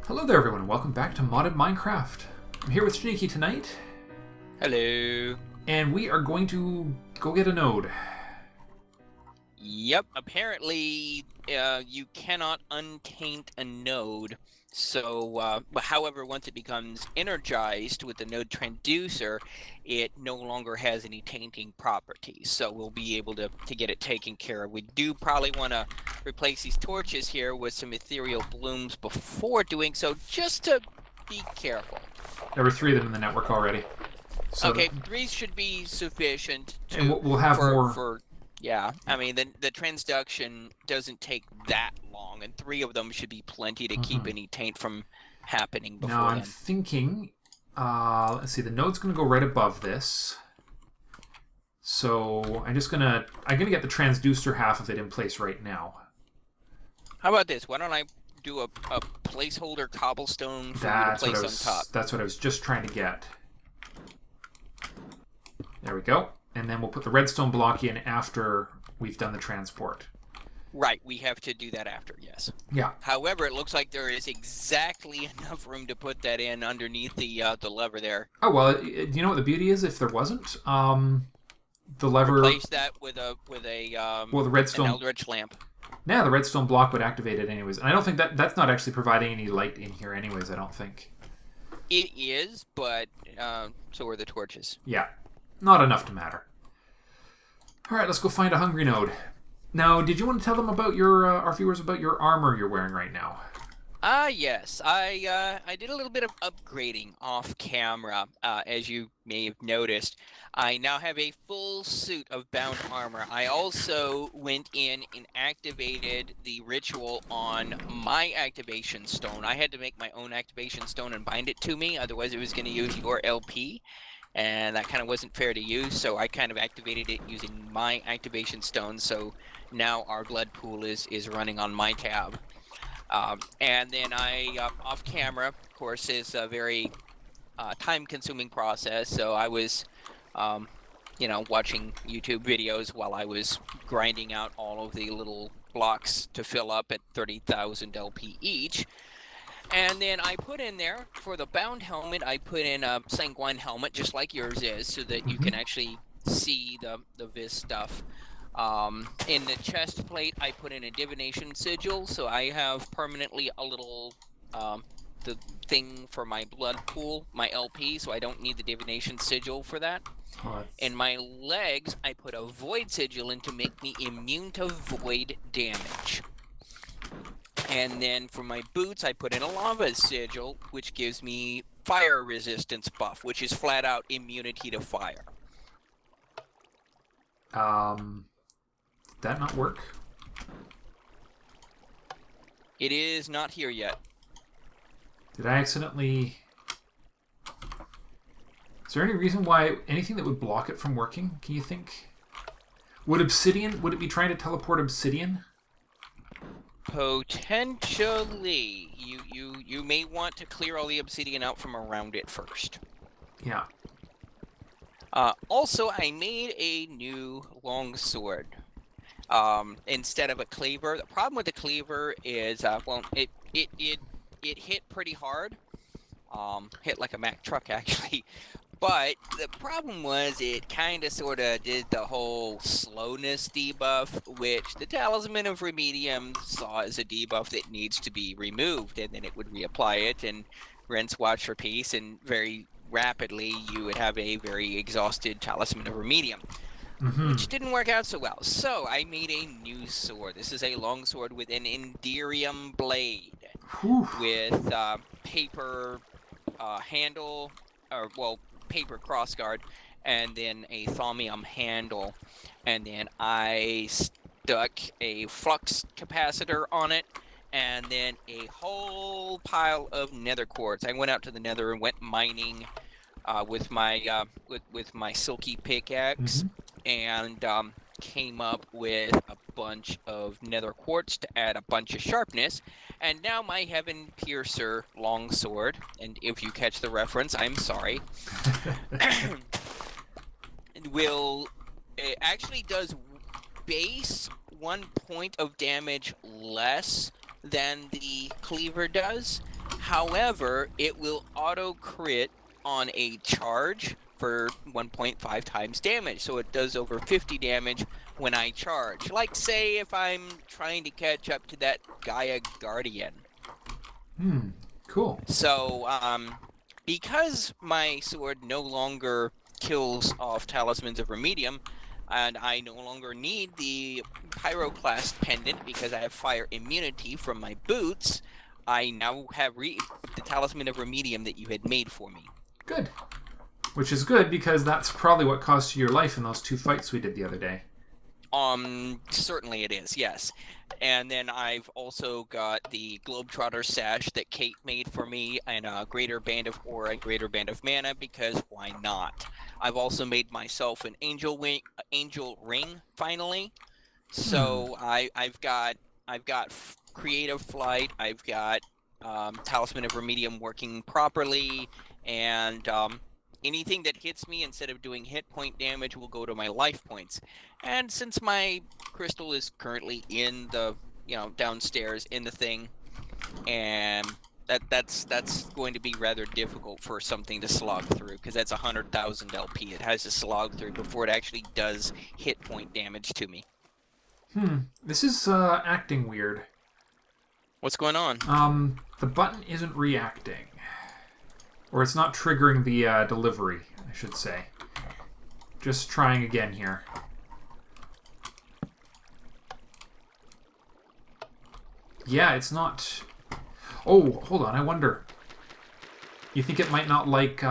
Hello there everyone, welcome back to Modded Minecraft. I'm here with Shneeky tonight. Hello. And we are going to go get a node. Yep, apparently you cannot untaint a node. So, however, once it becomes energized with the node transducer, it no longer has any tainting properties. So we'll be able to get it taken care of. We do probably want to replace these torches here with some ethereal blooms before doing so, just to be careful. There were 3 of them in the network already. So okay, 3 should be sufficient. And we'll have more. Yeah, I mean, the transduction doesn't take that long, and 3 of them should be plenty to keep any taint from happening before Now I'm then. thinking, let's see, the node's going to go right above this. So I'm going to get the transducer half of it in place right now. How about this? Why don't I do a placeholder cobblestone for you to place on top? That's what I was just trying to get. There we go. And then we'll put the redstone block in after we've done the transport. Right, we have to do that after, yes. Yeah. However, it looks like there is exactly enough room to put that in underneath the lever there. Oh, well, do you know what the beauty is if there wasn't? The lever... Replace that with the redstone... an eldritch lamp. Yeah, the redstone block would activate it anyways. And I don't think that's not actually providing any light in here anyways, I don't think. It is, but so are the torches. Yeah. Not enough to matter. Alright, let's go find a hungry node. Now, did you want to tell them about our viewers about your armor you're wearing right now? Yes. I did a little bit of upgrading off camera, as you may have noticed. I now have a full suit of bound armor. I also went in and activated the ritual on my activation stone. I had to make my own activation stone and bind it to me, otherwise it was going to use your LP. And that kind of wasn't fair to use, so I kind of activated it using my activation stone. So now our blood pool is running on my tab. And then off camera, of course, is a very time-consuming process. So I was, watching YouTube videos while I was grinding out all of the little blocks to fill up at 30,000 LP each. And then I put in there, for the bound helmet, I put in a sanguine helmet, just like yours is, so that you can actually see the vis stuff. In the chest plate, I put in a divination sigil, so I have permanently a little, the thing for my blood pool, my LP, so I don't need the divination sigil for that. Oh, in my legs, I put a void sigil in to make me immune to void damage. And then for my boots, I put in a lava sigil, which gives me fire resistance buff, which is flat out immunity to fire. Did that not work? It is not here yet. Did I accidentally... Is there any reason why anything that would block it from working, can you think? Would it be trying to teleport obsidian? Potentially. You may want to clear all the obsidian out from around it first. Yeah. Also, I made a new longsword. Instead of a cleaver. The problem with the cleaver is, it hit pretty hard. Hit like a Mack truck, actually. But the problem was it kind of sort of did the whole slowness debuff, which the Talisman of Remedium saw as a debuff that needs to be removed, and then it would reapply it and rinse, wash, repeat, and very rapidly you would have a very exhausted Talisman of Remedium, which didn't work out so well. So I made a new sword. This is a longsword with an Enderium blade with paper handle, paper crossguard, and then a thaumium handle, and then I stuck a flux capacitor on it, and then a whole pile of nether quartz. I went out to the nether and went mining with my silky pickaxe, and came up with a bunch of nether quartz to add a bunch of sharpness, and now my Heaven Piercer longsword, and if you catch the reference, I'm sorry, it actually does base 1 point of damage less than the cleaver does, However, it will auto crit on a charge for 1.5 times damage, so it does over 50 damage when I charge. Like, say, if I'm trying to catch up to that Gaia Guardian. Cool. So, because my sword no longer kills off Talismans of Remedium, and I no longer need the Pyroclast pendant because I have fire immunity from my boots, I now have the Talisman of Remedium that you had made for me. Good. Which is good because that's probably what cost you your life in those 2 fights we did the other day. Certainly it is, yes. And then I've also got the Globetrotter sash that Kate made for me, and a Greater Band of Aura and Greater Band of Mana, because why not? I've also made myself an Angel Ring finally. So I've got Creative Flight, I've got Talisman of Remedium working properly, and anything that hits me instead of doing hit point damage will go to my life points. And since my crystal is currently in the, downstairs in the thing, and that's going to be rather difficult for something to slog through, because that's 100,000 LP. It has to slog through before it actually does hit point damage to me. This is acting weird. What's going on? The button isn't reacting. Or it's not triggering the delivery, I should say. Just trying again here. Yeah, it's not... Oh, hold on, I wonder. You think it might not like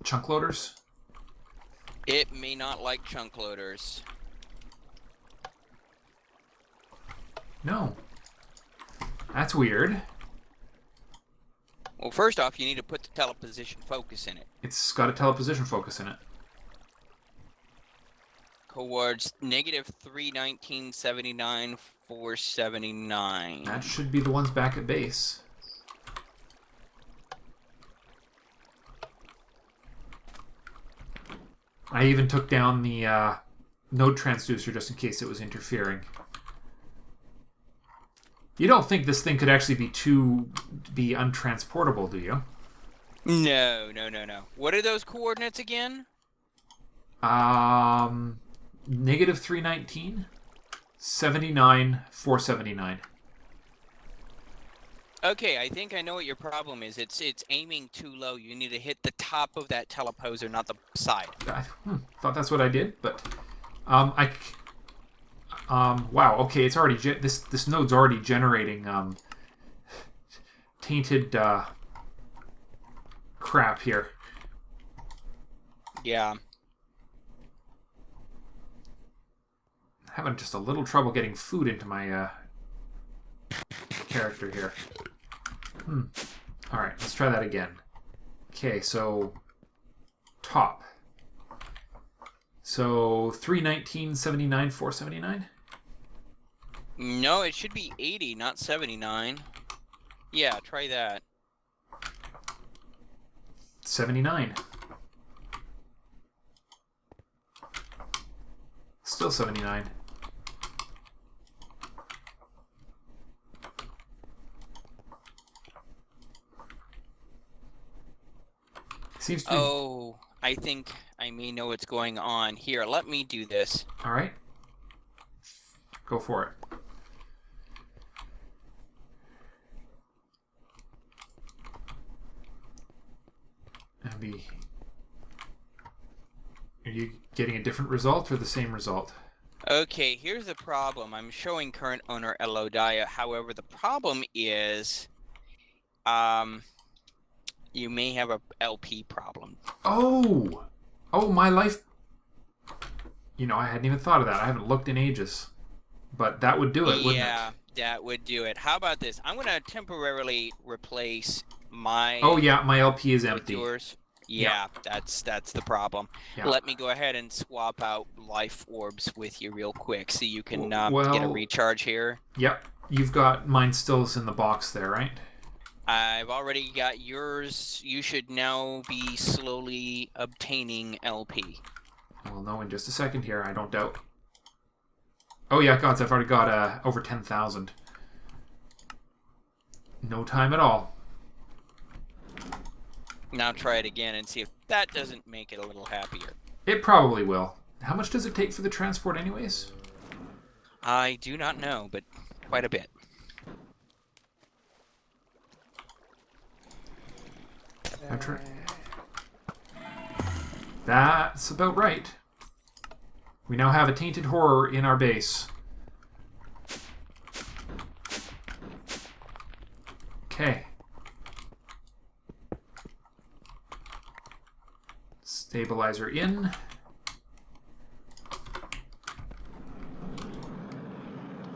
chunk loaders? It may not like chunk loaders. No. That's weird. Well, first off, you need to put the teleposition focus in it. It's got a teleposition focus in it. Towards negative 319.79, 479. That should be the ones back at base. I even took down the node transducer just in case it was interfering. You don't think this thing could actually be untransportable, do you? No. What are those coordinates again? Negative 319, 79, 479. Okay, I think I know what your problem is. It's aiming too low. You need to hit the top of that teleposer, not the side. I thought that's what I did, but wow. Okay, it's already this node's already generating tainted crap here. Yeah. Having just a little trouble getting food into my character here. All right, let's try that again. Okay, so top. So 319, 79, 479. No, it should be 80, not 79. Yeah, try that. 79. Still 79. Seems to be... Oh, I think I may know what's going on. Here, let me do this. All right. Go for it. Are you getting a different result or the same result? Okay, here's the problem. I'm showing current owner Elodia. However, the problem is, you may have a LP problem. Oh, my life. I hadn't even thought of that. I haven't looked in ages, but that would do it, wouldn't it? Yeah, that would do it. How about this? I'm gonna temporarily replace my. Oh yeah, my LP is empty. Yours. Yeah, that's the problem. Yeah. Let me go ahead and swap out life orbs with you real quick so you can get a recharge here. Yep, you've got mine still in the box there, right? I've already got yours. You should now be slowly obtaining LP. We'll know in just a second here, I don't doubt. Oh yeah, gods, I've already got over 10,000. No time at all. Now try it again and see if that doesn't make it a little happier. It probably will. How much does it take for the transport anyways? I do not know, but quite a bit. That's about right. We now have a tainted horror in our base. Okay. Stabilizer in.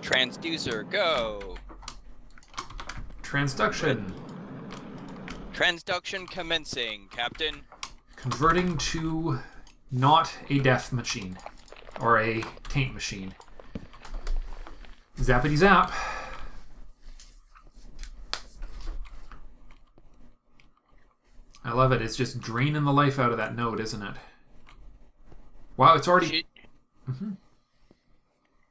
Transducer, go! Transduction. Transduction commencing, Captain. Converting to not a death machine. Or a taint machine. Zappity zap. I love it. It's just draining the life out of that node, isn't it? Wow, it's already...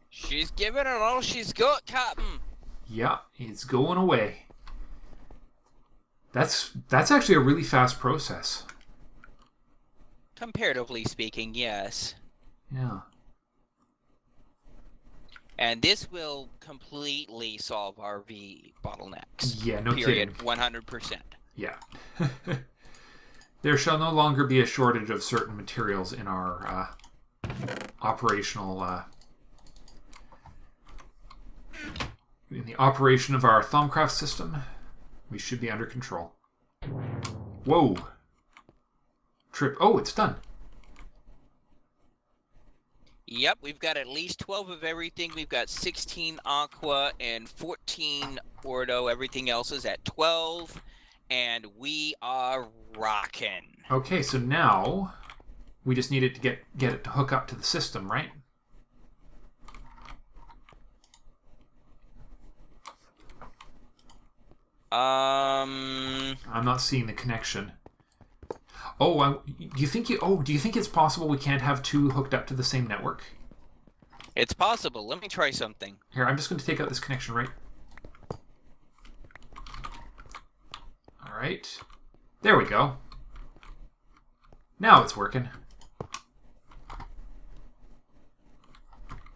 She's giving it all she's got, Captain. Yeah, it's going away. That's actually a really fast process. Comparatively speaking, yes. Yeah. And this will completely solve our V bottlenecks. Yeah, no period. kidding. 100%. Yeah. There shall no longer be a shortage of certain materials in our operational... in the operation of our Thaumcraft system, we should be under control. Whoa. Trip. Oh, it's done. Yep, we've got at least 12 of everything. We've got 16 aqua and 14 ordo. Everything else is at 12. And we are rocking. Okay, so now we just need it to get it to hook up to the system, right? I'm not seeing the connection. Oh, do you think it's possible we can't have two hooked up to the same network? It's possible. Let me try something. Here, I'm just going to take out this connection, right? All right. There we go. Now it's working.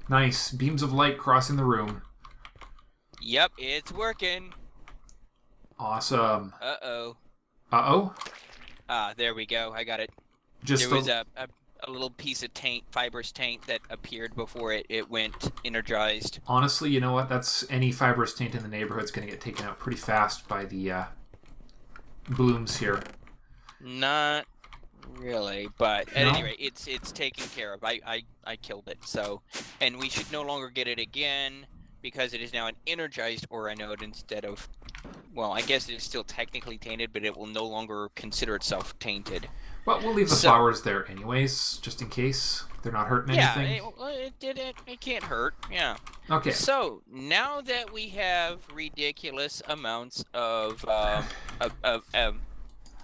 Nice. Beams of light crossing the room. Yep, it's working. Awesome. Uh-oh. Uh-oh? Ah, there we go. I got it. Just there was a little piece of taint, fibrous taint that appeared before it went energized. Honestly, you know what? That's any fibrous taint in the neighborhood's going to get taken out pretty fast by the blooms here. Not really, but at any rate, it's taken care of. I killed it, so... And we should no longer get it again, because it is now an energized aura node instead of... Well, I guess it is still technically tainted, but it will no longer consider itself tainted. Well, we'll leave the flowers there anyways, just in case they're not hurting anything. Yeah, it can't hurt, yeah. Okay. So, now that we have ridiculous amounts of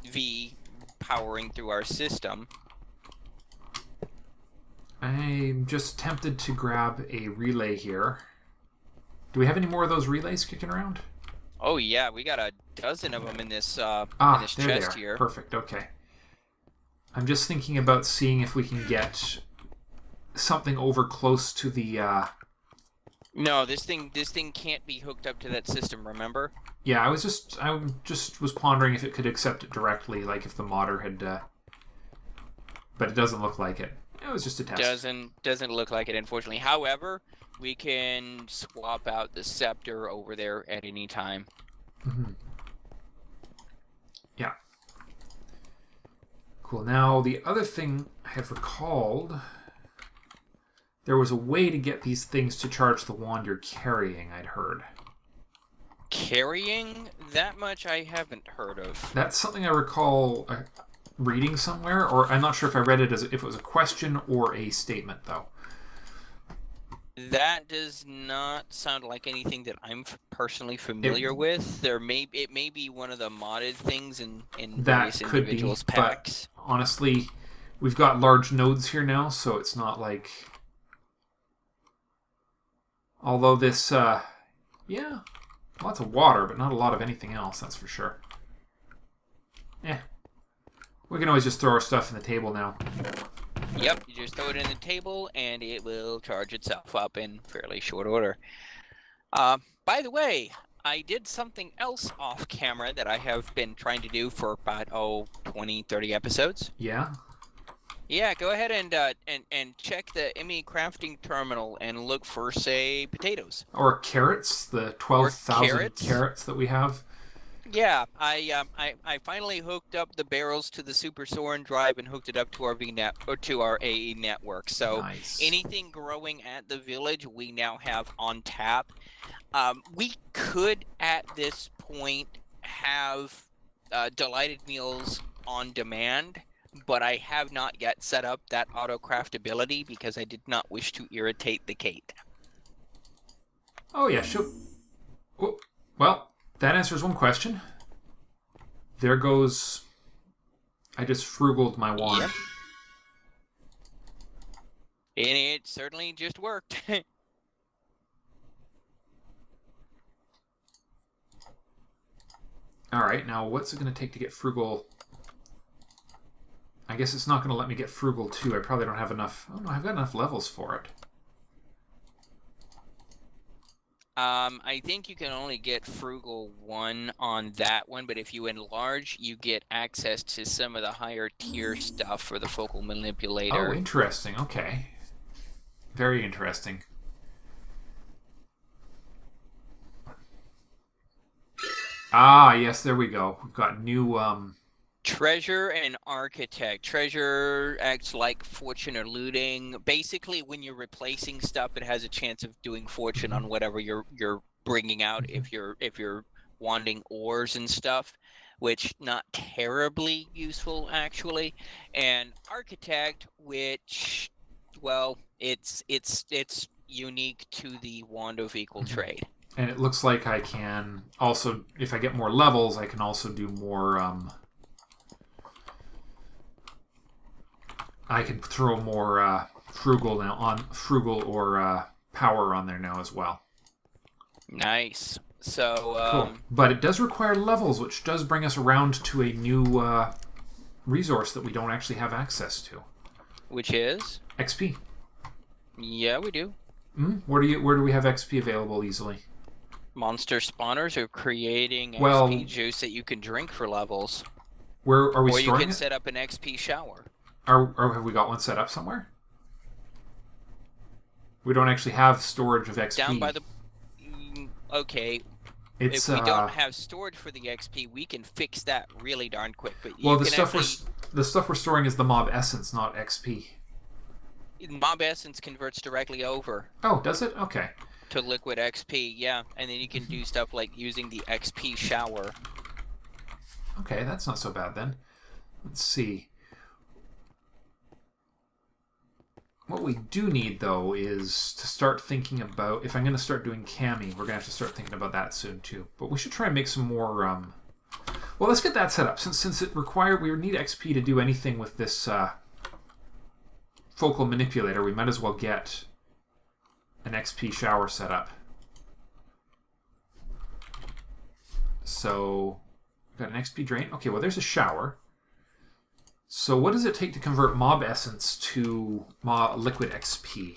V powering through our system... I'm just tempted to grab a relay here. Do we have any more of those relays kicking around? Oh yeah, we got a dozen of them in this there chest they are. here. Perfect. Okay. I'm just thinking about seeing if we can get something over close to the. No, this thing can't be hooked up to that system. Remember? Yeah, I just was pondering if it could accept it directly, like if the modder had. But it doesn't look like it. It was just a test. Doesn't look like it, unfortunately. However, we can swap out the scepter over there at any time. Mm-hmm. Yeah. Cool. Now, the other thing I have recalled, there was a way to get these things to charge the wand you're carrying, I'd heard. Carrying? That much I haven't heard of. That's something I recall reading somewhere, or I'm not sure if I read it as if it was a question or a statement, though. That does not sound like anything that I'm personally familiar with. It may be one of the modded things in various individuals' packs. But honestly, we've got large nodes here now, so it's not like... Although this, yeah, lots of water, but not a lot of anything else, that's for sure. We can always just throw our stuff in the table now. Yep, you just throw it in the table and it will charge itself up in fairly short order. By the way, I did something else off camera that I have been trying to do for about 20, 30 episodes. Yeah? Yeah, go ahead and check the ME crafting terminal and look for, say, potatoes. Or carrots, the 12,000 carrots that we have. Yeah, I finally hooked up the barrels to the Super Soren drive and hooked it up to our VNet or to our AE network. So Nice. anything growing at the village, we now have on tap. We could at this point have delighted meals on demand, but I have not yet set up that auto craftability because I did not wish to irritate the Kate. Oh yeah, sure. Well, that answers one question. There goes... I just frugaled my wand. Yep. And it certainly just worked. Alright, now what's it going to take to get frugal? I guess it's not going to let me get frugal 2. I probably don't have enough... Oh no, I've got enough levels for it. I think you can only get frugal 1 on that one, but if you enlarge, you get access to some of the higher tier stuff for the focal manipulator. Oh, interesting. Okay. Very interesting. Ah, yes, there we go. We've got new... Treasure and Architect. Treasure acts like fortune or looting. Basically, when you're replacing stuff, it has a chance of doing fortune on whatever you're bringing out. If you're wanting ores and stuff, which not terribly useful actually. And Architect, which, well, it's unique to the Wand of Equal Trade. And it looks like I can also, if I get more levels, I can also do more... I can throw more frugal now on frugal or power on there now as well. Nice. So cool. But it does require levels, which does bring us around to a new resource that we don't actually have access to. Which is XP. Yeah, we do. Where do we have XP available easily? Monster spawners are creating XP juice that you can drink for levels. Where are we storing it? Or you can set up an XP shower. Or have we got one set up somewhere? We don't actually have storage of XP. Down by the... Okay. If we don't have storage for the XP, we can fix that really darn quick. But well, the stuff we're storing is the mob essence, not XP. Mob essence converts directly over. Oh, does it? Okay. To liquid XP, yeah. And then you can do stuff like using the XP shower. Okay, that's not so bad then. Let's see. What we do need, though, is to start thinking about... If I'm going to start doing cami, we're going to have to start thinking about that soon, too. But we should try and make some more... Well, let's get that set up. Since it required... We need XP to do anything with this focal manipulator, we might as well get an XP shower set up. So, we've got an XP drain. Okay, well, there's a shower. So what does it take to convert mob essence to liquid XP?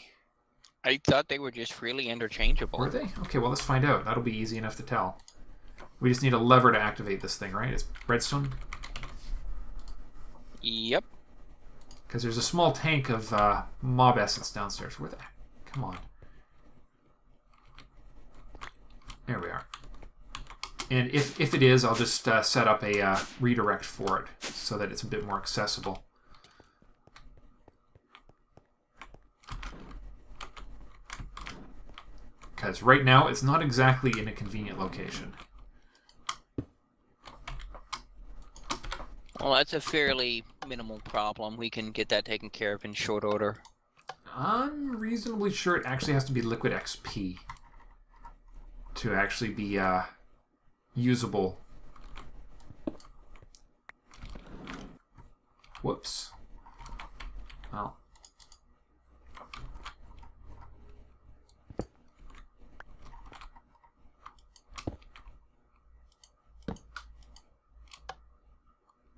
I thought they were just freely interchangeable. Were they? Okay, well, let's find out. That'll be easy enough to tell. We just need a lever to activate this thing, right? It's redstone? Yep. Because there's a small tank of mob essence downstairs. Where the heck? Come on. There we are. And if it is, I'll just set up a redirect for it so that it's a bit more accessible. Because right now, it's not exactly in a convenient location. Well, that's a fairly minimal problem. We can get that taken care of in short order. I'm reasonably sure it actually has to be liquid XP to actually be... usable. Whoops. Well.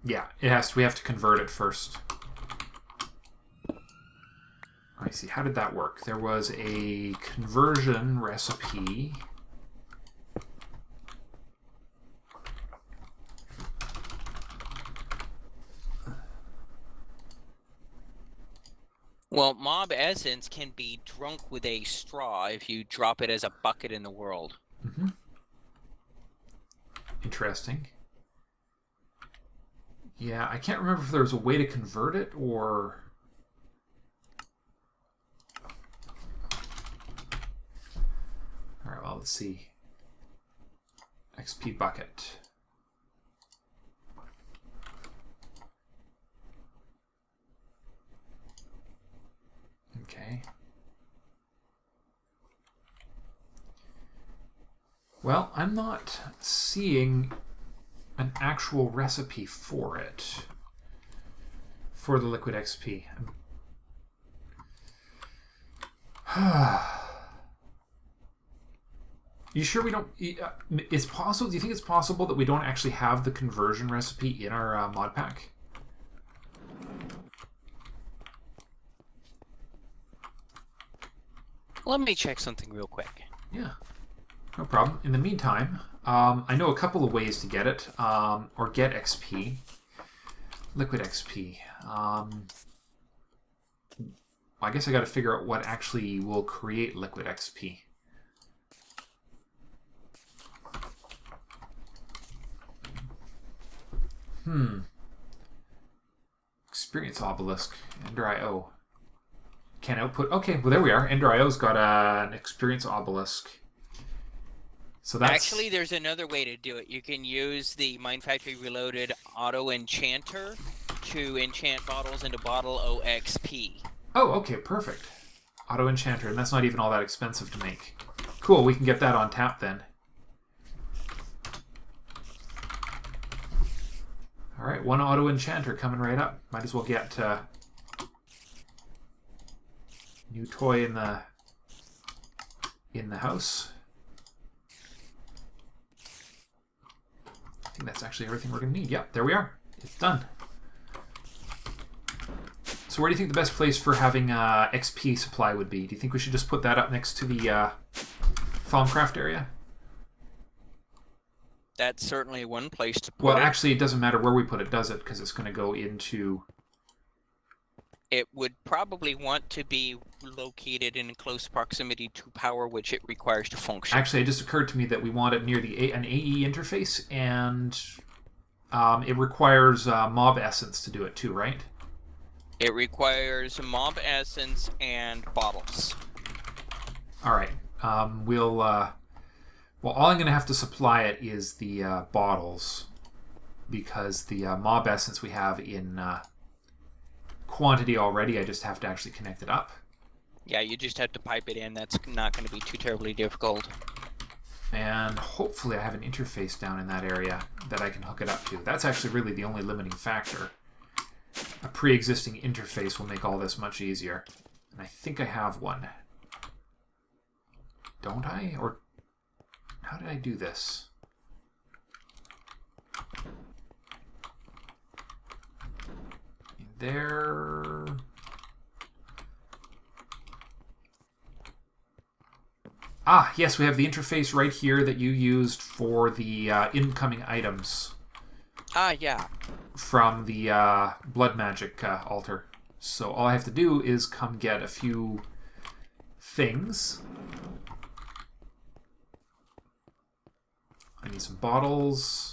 Yeah, it has to. We have to convert it first. I see. How did that work? There was a conversion recipe. Well, mob essence can be drunk with a straw if you drop it as a bucket in the world. Mm-hmm. Interesting. Yeah, I can't remember if there was a way to convert it or... Alright, well, let's see. XP bucket. Okay. Well, I'm not seeing an actual recipe for it. For the liquid XP. You sure we don't... It's possible... Do you think it's possible that we don't actually have the conversion recipe in our mod pack? Let me check something real quick. Yeah. No problem. In the meantime, I know a couple of ways to get it, or get XP. Liquid XP. I guess I got to figure out what actually will create liquid XP. Experience obelisk. Ender IO. Can output. Okay, well there we are. Ender IO's got an experience obelisk. So that's... Actually, there's another way to do it. You can use the Minefactory Reloaded Auto Enchanter to enchant bottles into bottle OXP. Oh, okay, perfect. Auto Enchanter, and that's not even all that expensive to make. Cool, we can get that on tap then. Alright, one Auto Enchanter coming right up. Might as well get new toy in the house. I think that's actually everything we're going to need. Yep, there we are. It's done. So where do you think the best place for having XP supply would be? Do you think we should just put that up next to the Thaumcraft area? That's certainly one place to put Well, it. actually, it doesn't matter where we put it, does it? Because it's going to go into... It would probably want to be located in close proximity to power, which it requires to function. Actually, it just occurred to me that we want it near an AE interface, and it requires mob essence to do it too, right? It requires mob essence and bottles. All right. Well, all I'm going to have to supply it is the bottles, because the mob essence we have in quantity already. I just have to actually connect it up. Yeah, you just have to pipe it in. That's not going to be too terribly difficult. And hopefully I have an interface down in that area that I can hook it up to. That's actually really the only limiting factor. A pre-existing interface will make all this much easier. And I think I have one. Don't I? Or how did I do this? There... Ah, yes, we have the interface right here that you used for the incoming items. Ah, yeah. From the blood magic altar. So all I have to do is come get a few things. I need some bottles.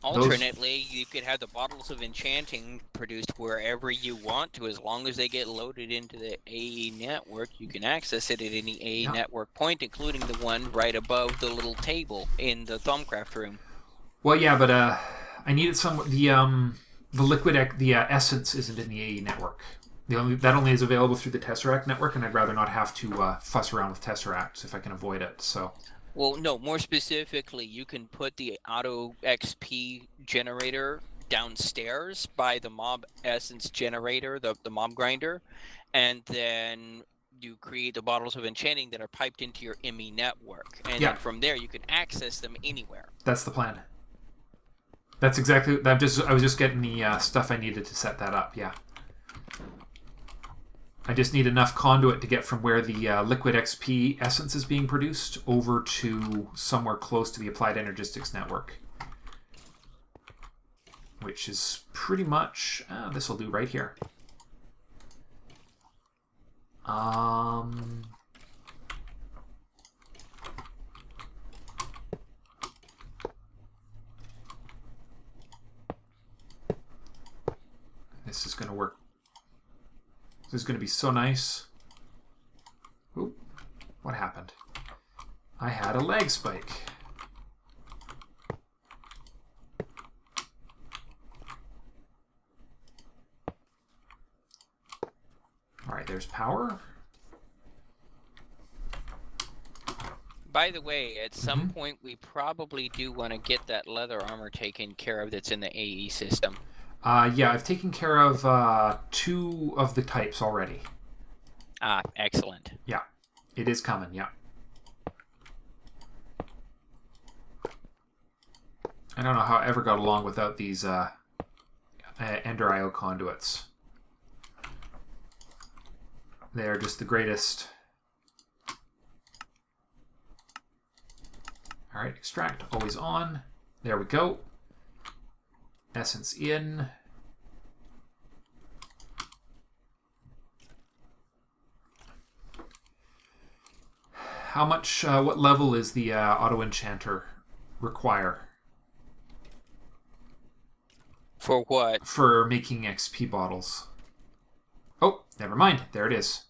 Alternately, you could have the bottles of enchanting produced wherever you want to, as long as they get loaded into the AE network. You can access it at any AE network point, including the one right above the little table in the Thaumcraft room. Well, yeah, but I needed some. The liquid, essence isn't in the AE network. That only is available through the Tesseract network, and I'd rather not have to fuss around with Tesseracts if I can avoid it. So. Well, no, more specifically, you can put the auto XP generator downstairs by the mob essence generator, the mob grinder, and then you create the bottles of enchanting that are piped into your ME network. And then from there, you can access them anywhere. That's the plan. That's exactly. I was just getting the stuff I needed to set that up. Yeah. I just need enough conduit to get from where the liquid XP essence is being produced over to somewhere close to the Applied Energistics network. Which is pretty much... this will do right here. This is going to work. This is going to be so nice. Oop, what happened? I had a lag spike. Alright, there's power. By the way, at some point we probably do want to get that leather armor taken care of that's in the AE system. Yeah, I've taken care of 2 of the types already. Ah, excellent. Yeah, it is coming, yeah. I don't know how I ever got along without these Ender IO conduits. They are just the greatest. Alright, extract, always on. There we go. Essence in. How much, what level is the auto enchanter require? For what? For making XP bottles. Oh, never mind. There it is.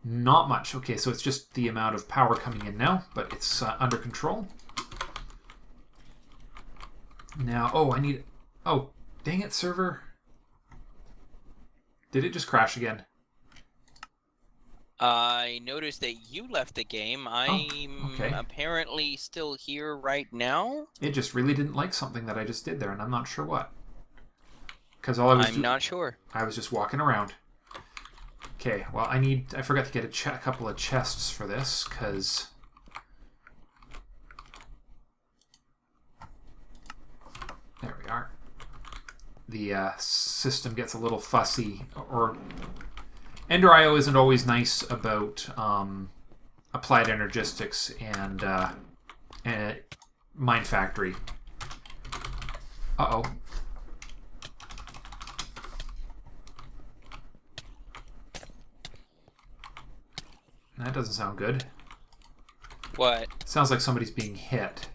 Not much. Okay, so it's just the amount of power coming in now, but it's under control. Now, oh, I need... Oh, dang it, server. Did it just crash again? I noticed that you left the game. I'm okay. apparently still here right now. It just really didn't like something that I just did there, and I'm not sure what. Because I'm not sure. I was just walking around. Okay, well, I forgot to get a couple of chests for this, because... There we are. The system gets a little fussy, or... Ender IO isn't always nice about Applied Energistics and Minefactory. Uh-oh. That doesn't sound good. What? Sounds like somebody's being hit.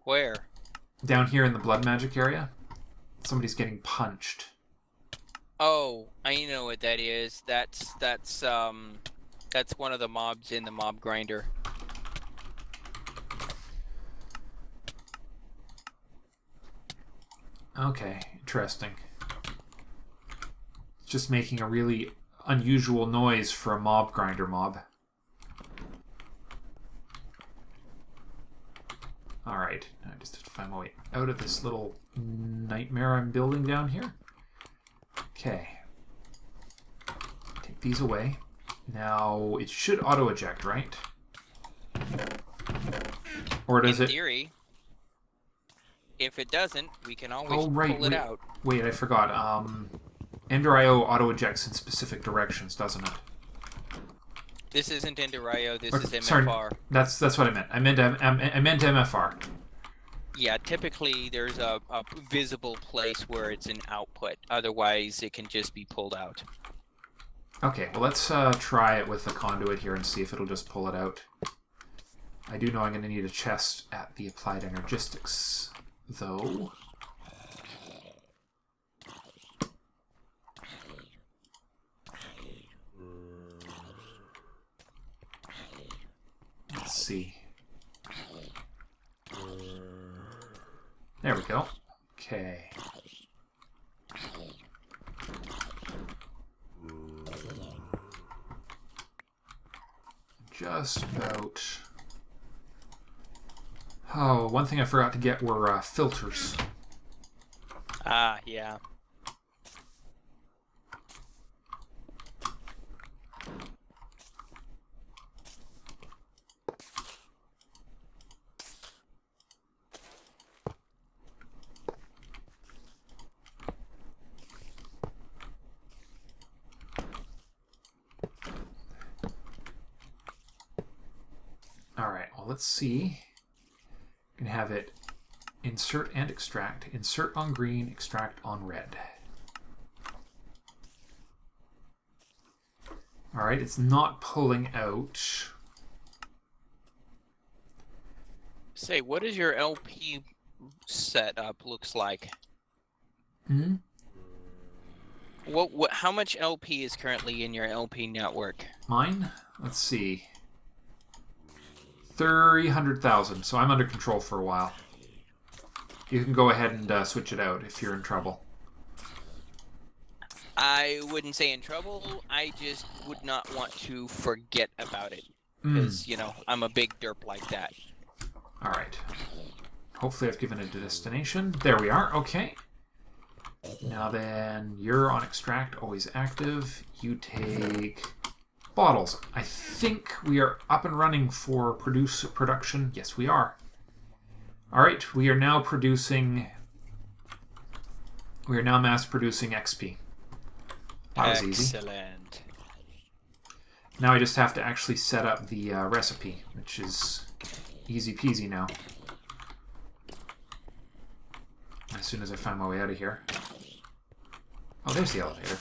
Where? Down here in the blood magic area. Somebody's getting punched. Oh, I know what that is. That's one of the mobs in the mob grinder. Okay, interesting. It's just making a really unusual noise for a mob grinder mob. Alright, I just have to find my way out of this little nightmare I'm building down here. Okay. Take these away. Now, it should auto-eject, right? Or does it... In theory. If it doesn't, we can always pull it out. Wait, I forgot. Ender IO auto-ejects in specific directions, doesn't it? This isn't Ender IO, this is MFR. Sorry, that's what I meant. I meant MFR. Yeah, typically there's a visible place where it's an output. Otherwise, it can just be pulled out. Okay, well let's try it with the conduit here and see if it'll just pull it out. I do know I'm going to need a chest at the Applied Energistics, though. Let's see. There we go. Okay. Just about... Oh, one thing I forgot to get were filters. Ah, yeah. Well, let's see. We can have it insert and extract. Insert on green, extract on red. All right, it's not pulling out. Say, what does your LP setup looks like? Hmm? What? How much LP is currently in your LP network? Mine? Let's see. 300,000. So I'm under control for a while. You can go ahead and switch it out if you're in trouble. I wouldn't say in trouble. I just would not want to forget about it. Because, you know, I'm a big derp like that. Alright. Hopefully I've given it a destination. There we are. Okay. Now then, you're on extract, always active. You take bottles. I think we are up and running for production. Yes, we are. Alright, we are now producing... We are now mass producing XP. That was easy. Excellent. Now I just have to actually set up the recipe, which is easy peasy now. As soon as I find my way out of here. Oh, there's the elevator.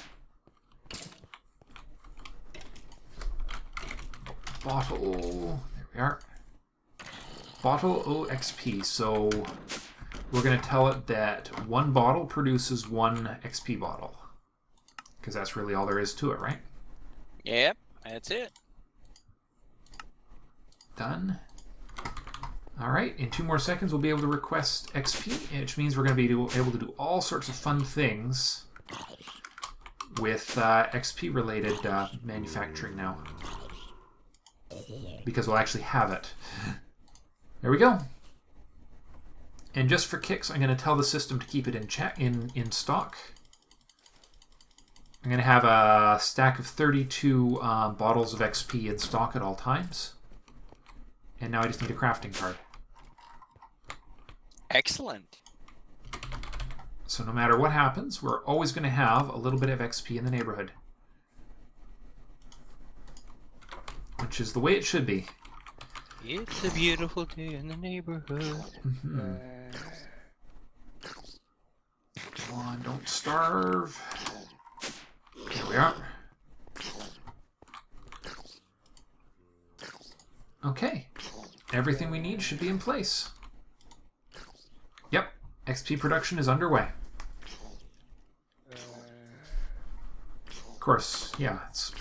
Bottle. There we are. Bottle OXP. So we're going to tell it that one bottle produces one XP bottle. Because that's really all there is to it, right? Yep, that's it. Done. Alright, in 2 more seconds we'll be able to request XP, which means we're going to be able to do all sorts of fun things with XP related manufacturing now. Because we'll actually have it. There we go. And just for kicks, I'm going to tell the system to keep it in stock. I'm going to have a stack of 32 bottles of XP in stock at all times. And now I just need a crafting card. Excellent. So no matter what happens, we're always going to have a little bit of XP in the neighborhood. Which is the way it should be. It's a beautiful day in the neighborhood. Mm-hmm. Come on, don't starve. There we are. Okay. Everything we need should be in place. Yep. XP production is underway. Of course, yeah, it's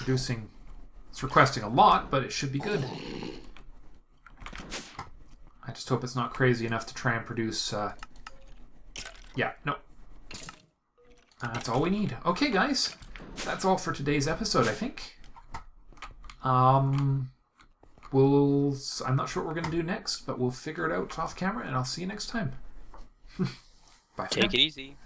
requesting a lot, but it should be good. I just hope it's not crazy enough to try and produce, yeah, no. That's all we need. Okay, guys. That's all for today's episode, I think. I'm not sure what we're going to do next, but we'll figure it out off camera, and I'll see you next time. Bye for now. Take it easy.